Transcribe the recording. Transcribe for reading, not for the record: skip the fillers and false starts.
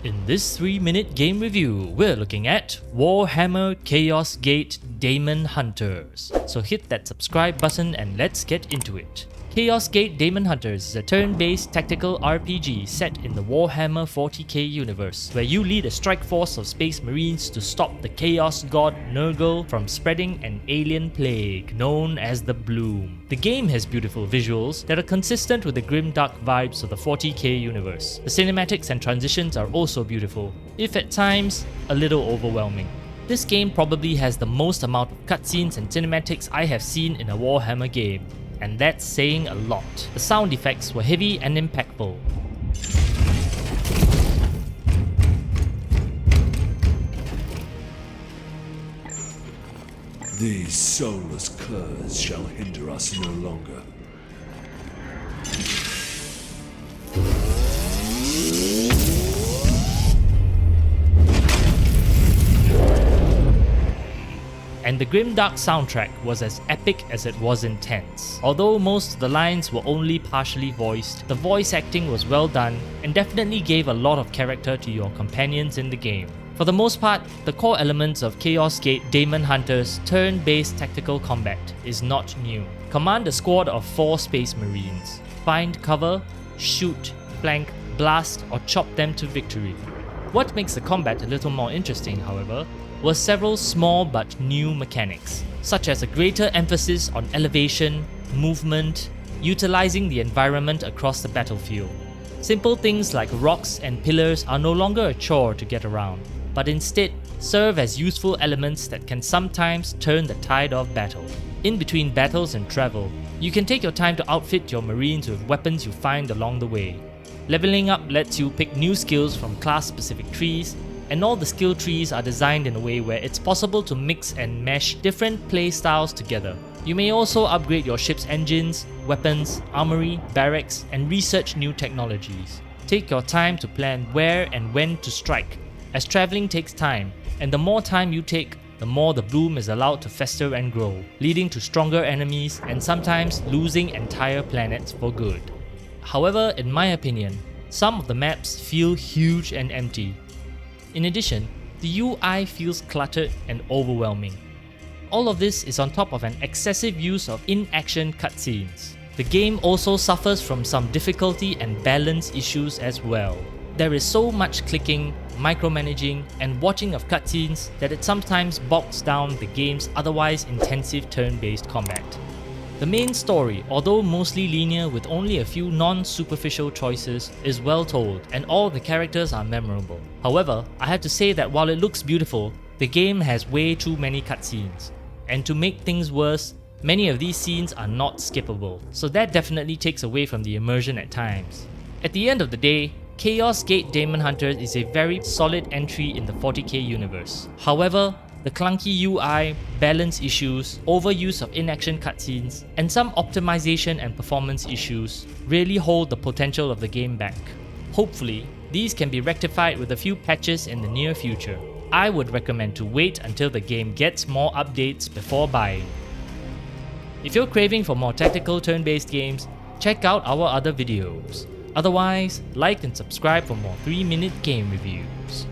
In this 3-minute game review, we're looking at Warhammer Chaos Gate Daemon Hunters. So hit that subscribe button and let's get into it. Chaos Gate Daemon Hunters is a turn-based tactical RPG set in the Warhammer 40k universe, where you lead a strike force of space marines to stop the chaos god Nurgle from spreading an alien plague known as the Bloom. The game has beautiful visuals that are consistent with the grimdark vibes of the 40k universe. The cinematics and transitions are also beautiful, if at times a little overwhelming. This game probably has the most amount of cutscenes and cinematics I have seen in a Warhammer game, and that's saying a lot. The sound effects were heavy and impactful. These soulless curs shall hinder us no longer. And the grimdark soundtrack was as epic as it was intense. Although most of the lines were only partially voiced, the voice acting was well done and definitely gave a lot of character to your companions in the game. For the most part, the core elements of Chaos Gate Daemon Hunters' turn-based tactical combat is not new. Command a squad of 4 Space Marines. Find cover, shoot, flank, blast, or chop them to victory. What makes the combat a little more interesting, however, were several small but new mechanics, such as a greater emphasis on elevation, movement, utilizing the environment across the battlefield. Simple things like rocks and pillars are no longer a chore to get around, but instead serve as useful elements that can sometimes turn the tide of battle. In between battles and travel, you can take your time to outfit your marines with weapons you find along the way. Leveling up lets you pick new skills from class-specific trees, and all the skill trees are designed in a way where it's possible to mix and mesh different playstyles together. You may also upgrade your ship's engines, weapons, armory, barracks, and research new technologies. Take your time to plan where and when to strike, as traveling takes time, and the more time you take, the more the bloom is allowed to fester and grow, leading to stronger enemies and sometimes losing entire planets for good. However, in my opinion, some of the maps feel huge and empty. In addition, the UI feels cluttered and overwhelming. All of this is on top of an excessive use of in-action cutscenes. The game also suffers from some difficulty and balance issues as well. There is so much clicking, micromanaging, and watching of cutscenes that it sometimes bogs down the game's otherwise intensive turn-based combat. The main story, although mostly linear with only a few non-superficial choices, is well told and all the characters are memorable. However, I have to say that while it looks beautiful, the game has way too many cutscenes. And to make things worse, many of these scenes are not skippable, so that definitely takes away from the immersion at times. At the end of the day, Chaos Gate Daemon Hunters is a very solid entry in the 40k universe. However, the clunky UI, balance issues, overuse of in-action cutscenes, and some optimization and performance issues really hold the potential of the game back. Hopefully, these can be rectified with a few patches in the near future. I would recommend to wait until the game gets more updates before buying. If you're craving for more tactical turn-based games, check out our other videos. Otherwise, like and subscribe for more 3-minute game reviews.